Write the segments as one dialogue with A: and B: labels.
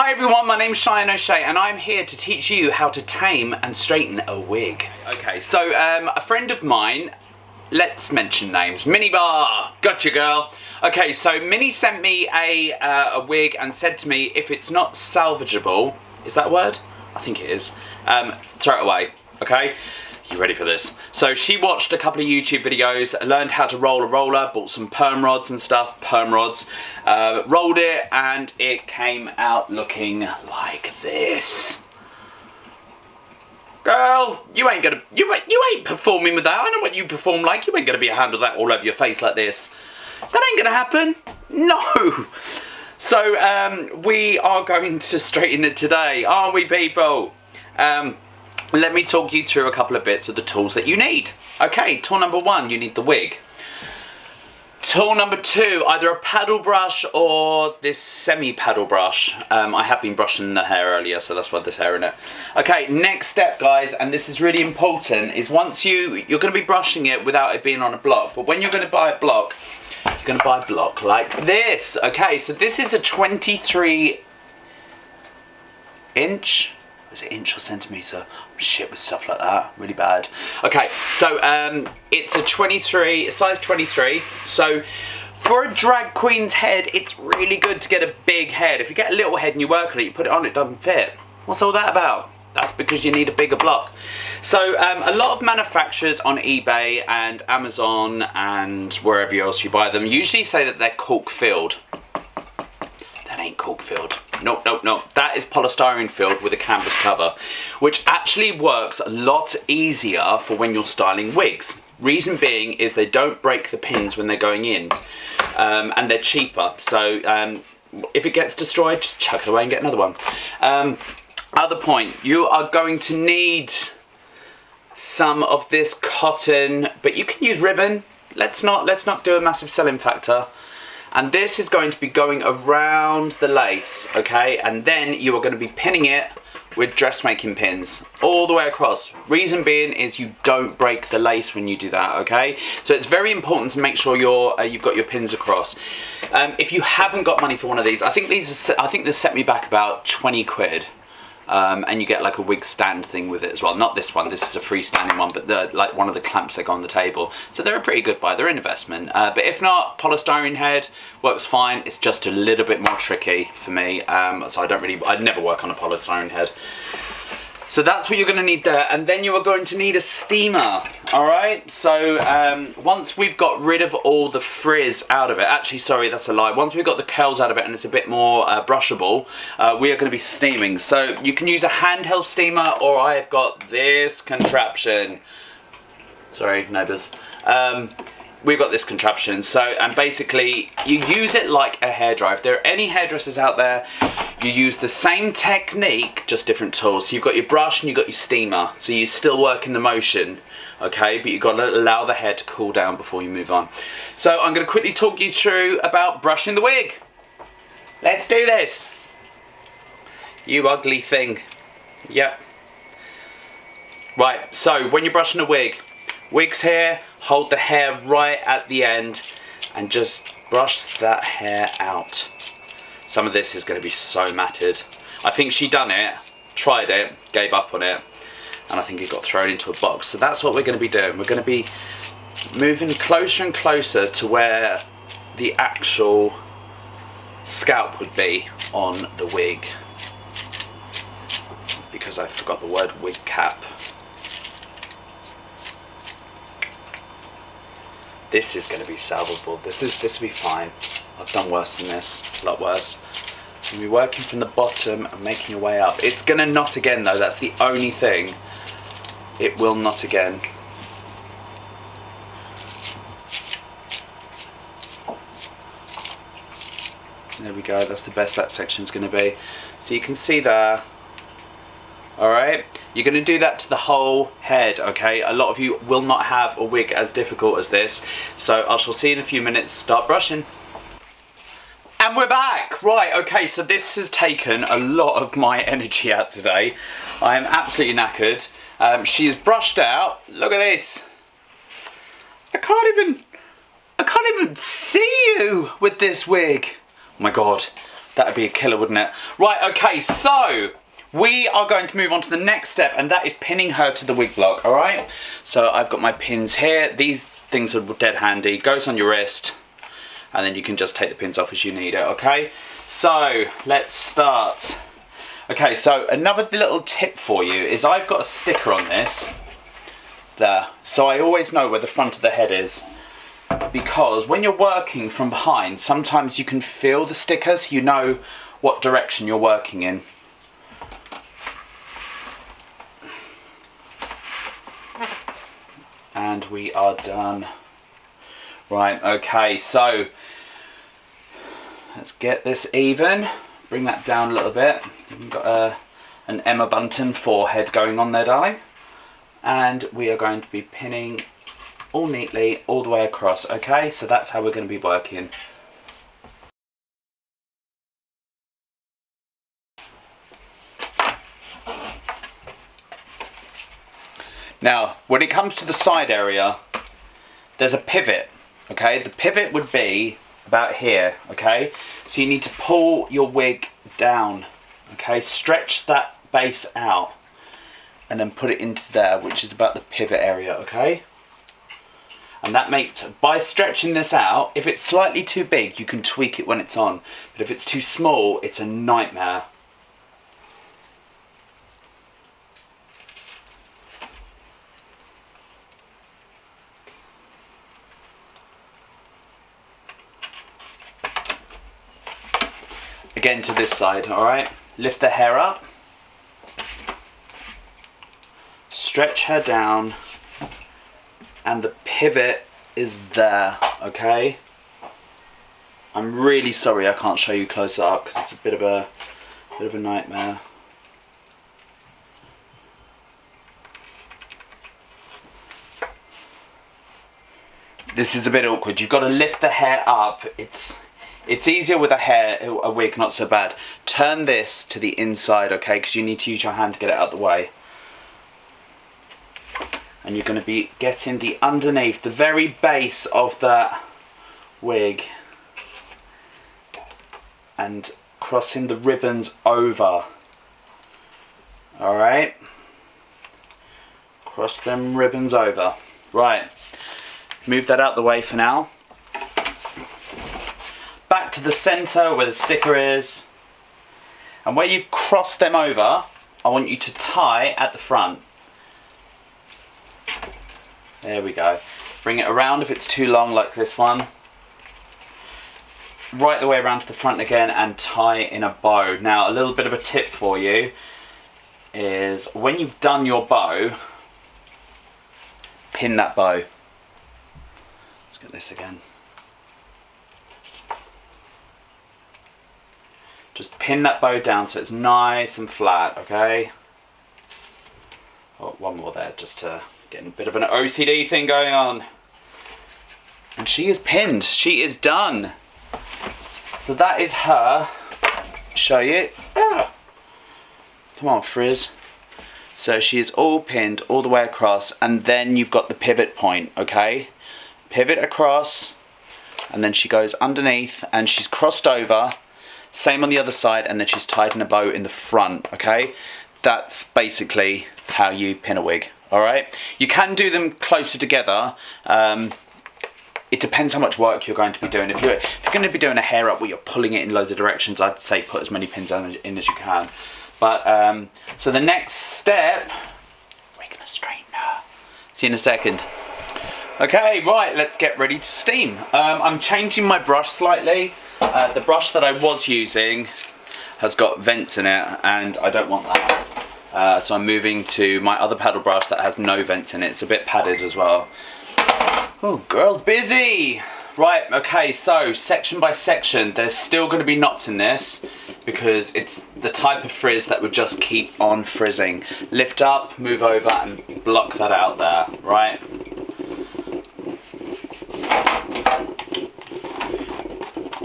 A: Hi everyone, my name's Cheyenne O'Shea and I'm here to teach you how to tame and straighten a wig. Okay, so a friend of mine, let's mention names, Minibar, gotcha girl. Okay, so Minnie sent me a wig and said to me, if it's not salvageable, is that a word? I think it is, throw it away, okay? You ready for this? So she watched a couple of YouTube videos, learned how to roll a roller, bought some perm rods and stuff, rolled it, and it came out looking like this. Girl, you ain't performing with that. I know what you perform like. You ain't gonna be a handle that all over your face like this. That ain't gonna happen. No. So we are going to straighten it today, aren't we, people? Let me talk you through a couple of bits of the tools that you need. Okay, tool number one, you need the wig. Tool number two, either a paddle brush or this semi-paddle brush. I have been brushing the hair earlier, so that's why there's hair in it. Okay, next step, guys, and this is really important, is once you're going to be brushing it without it being on a block, but when you're going to buy a block, you're going to buy a block like this. Okay, so this is a 23 inch. Is it inch or centimetre? I'm shit with stuff like that, really bad. Okay, so it's a size 23. So for a drag queen's head, it's really good to get a big head. If you get a little head and you work on it, you put it on, it doesn't fit. What's all that about? That's because you need a bigger block. So a lot of manufacturers on eBay and Amazon and wherever else you buy them usually say that they're cork filled. That ain't cork filled. Nope, nope, nope. That is polystyrene filled with a canvas cover, which actually works a lot easier for when you're styling wigs. Reason being is they don't break the pins when they're going in, and they're cheaper. So if it gets destroyed, just chuck it away and get another one. Other point, you are going to need some of this cotton, but you can use ribbon. Let's not do a massive selling factor. And this is going to be going around the lace, okay? And then you are going to be pinning it with dressmaking pins all the way across. Reason being is you don't break the lace when you do that, okay? So it's very important to make sure you've got your pins across. If you haven't got money for one of these, I think they set me back about 20 quid. And you get like a wig stand thing with it as well. Not this one, this is a freestanding one, but like one of the clamps that go on the table. So they're a pretty good buy, they're an investment. But if not, polystyrene head works fine. It's just a little bit more tricky for me. So I'd never work on a polystyrene head. So that's what you're going to need there, and then you are going to need a steamer, alright? So once we've got rid of all the frizz out of it, actually sorry, that's a lie, once we've got the curls out of it and it's a bit more brushable, we are going to be steaming. So you can use a handheld steamer, or I have got this contraption. Sorry, neighbours. We've got this contraption, so, and basically you use it like a hairdryer. If there are any hairdressers out there, you use the same technique, just different tools. So you've got your brush and you've got your steamer, so you still work in the motion, okay, but you've got to allow the hair to cool down before you move on. So I'm going to quickly talk you through about brushing the wig. Let's do this. You ugly thing. Yep. Right, so when you're brushing a wig, wigs here, hold the hair right at the end and just brush that hair out. Some of this is going to be so matted. I think she done it, tried it, gave up on it, and I think it got thrown into a box. So that's what we're going to be doing. We're going to be moving closer and closer to where the actual scalp would be on the wig. Because I forgot the word wig cap. This is going to be salvageable. This will be fine. I've done worse than this, a lot worse. So you'll be working from the bottom and making your way up. It's going to knot again though, that's the only thing. It will knot again. There we go, that's the best that section's going to be. So you can see there. Alright, you're going to do that to the whole head, okay? A lot of you will not have a wig as difficult as this, so I shall see you in a few minutes. Start brushing. And we're back! Right, okay, so this has taken a lot of my energy out today. I am absolutely knackered. She is brushed out. Look at this. I can't even see you with this wig. Oh my God. That'd be a killer, wouldn't it? Right, okay, so we are going to move on to the next step, and that is pinning her to the wig block, all right? So I've got my pins here. These things are dead handy. Goes on your wrist, and then you can just take the pins off as you need it, okay? So let's start. Okay, so another little tip for you is I've got a sticker on this there, so I always know where the front of the head is, because when you're working from behind, sometimes you can feel the sticker, so you know what direction you're working in. And we are done. Right, okay, so let's get this even. Bring that down a little bit. We've got an Emma Bunton forehead going on there, darling. And we are going to be pinning all neatly all the way across, okay? So that's how we're going to be working. Now, when it comes to the side area, there's a pivot, okay? The pivot would be about here, okay? So you need to pull your wig down, okay? Stretch that base out and then put it into there, which is about the pivot area, okay? And that makes, by stretching this out, if it's slightly too big, you can tweak it when it's on. But if it's too small, it's a nightmare. Again to this side, alright? Lift the hair up. Stretch her down. And the pivot is there, okay? I'm really sorry I can't show you closer up because it's a bit of a nightmare. This is a bit awkward. You've got to lift the hair up. It's easier with a wig, not so bad. Turn this to the inside, okay? Because you need to use your hand to get it out of the way. And you're going to be getting the underneath, the very base of that wig, and crossing the ribbons over. Alright? Cross them ribbons over. Right. Move that out the way for now. Back to the centre where the sticker is. And where you've crossed them over, I want you to tie at the front. There we go. Bring it around if it's too long, like this one. Right the way around to the front again and tie in a bow. Now, a little bit of a tip for you is when you've done your bow, pin that bow. Let's get this again. Just pin that bow down so it's nice and flat, okay? Oh, one more there, just to get a bit of an OCD thing going on. And she is pinned, she is done. So that is her. Show you. Ah. Come on, Frizz. So she is all pinned all the way across, and then you've got the pivot point, okay? Pivot across, and then she goes underneath, and she's crossed over. Same on the other side, and then she's tied in a bow in the front, okay? That's basically how you pin a wig, alright? You can do them closer together. It depends how much work you're going to be doing. If you're going to be doing a hair up where you're pulling it in loads of directions, I'd say put as many pins in as you can. But, so the next step, we're going to straighten her. See you in a second. Okay, right, let's get ready to steam. I'm changing my brush slightly. The brush that I was using has got vents in it, and I don't want that. So I'm moving to my other paddle brush that has no vents in it. It's a bit padded as well. Oh, girl's busy! Right, okay, so section by section, there's still going to be knots in this because it's the type of frizz that would just keep on frizzing. Lift up, move over, and block that out there, right?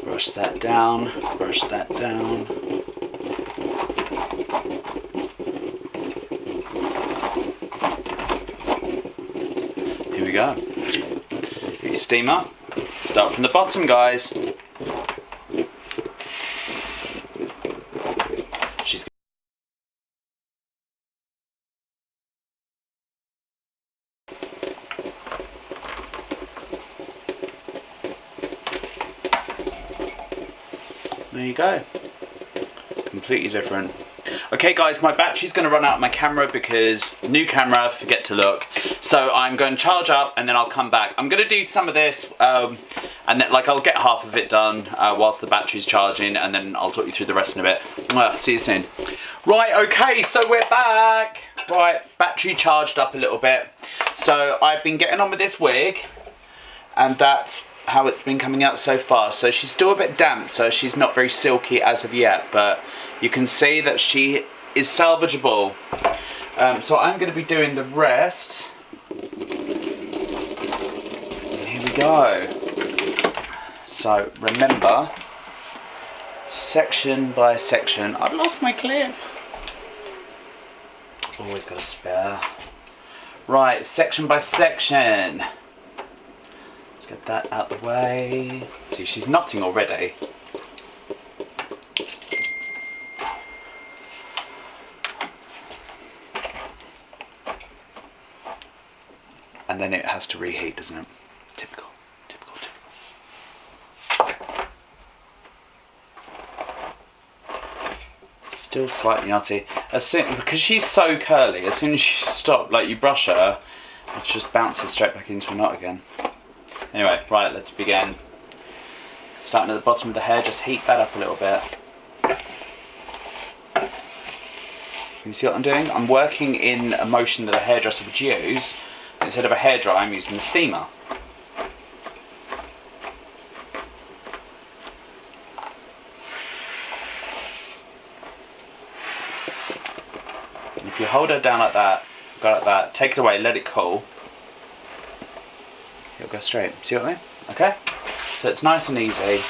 A: Brush that down, brush that down. Here we go. Get your steamer. Start from the bottom, guys. there you go. Completely different. Okay guys, my battery's going to run out of my camera because new camera, forget to look. So I'm going to charge up and then I'll come back. I'm going to do some of this and then like I'll get half of it done whilst the battery's charging, and then I'll talk you through the rest in a bit. See you soon. Right, okay, so we're back. Right, battery charged up a little bit. So I've been getting on with this wig and that's how it's been coming out so far. So she's still a bit damp, so she's not very silky as of yet, but you can see that she is salvageable. So I'm going to be doing the rest. And here we go. So remember, section by section. I've lost my clip. Always got a spare. Right, section by section. Let's get that out the way. See, she's knotting already. And then it has to reheat, doesn't it? Typical, typical, typical. Still slightly knotty. Because she's so curly, as soon as you stop, like you brush her, it just bounces straight back into a knot again. Anyway, right, let's begin. Starting at the bottom of the hair, just heat that up a little bit. You see what I'm doing? I'm working in a motion that a hairdresser would use. Instead of a hairdryer, I'm using the steamer. And if you hold her down like that, go like that, take it away, let it cool, it'll go straight. See what I mean? Okay? So it's nice and easy.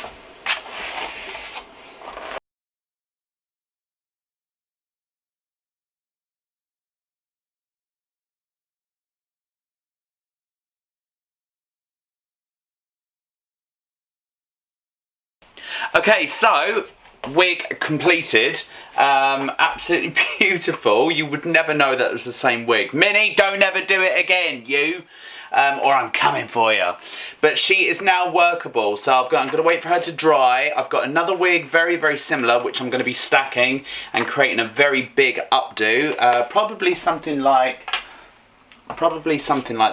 A: Okay, so wig completed. Absolutely beautiful. You would never know that it was the same wig. Minnie, don't ever do it again, you. Or I'm coming for you. But she is now workable, so I'm going to wait for her to dry. I've got another wig very, very similar, which I'm going to be stacking and creating a very big updo. Probably something like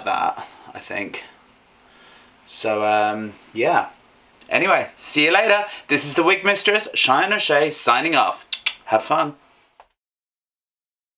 A: that, I think. So, yeah. Anyway, see you later. This is the Wig Mistress, Cheyenne O'Shea, signing off. Have fun.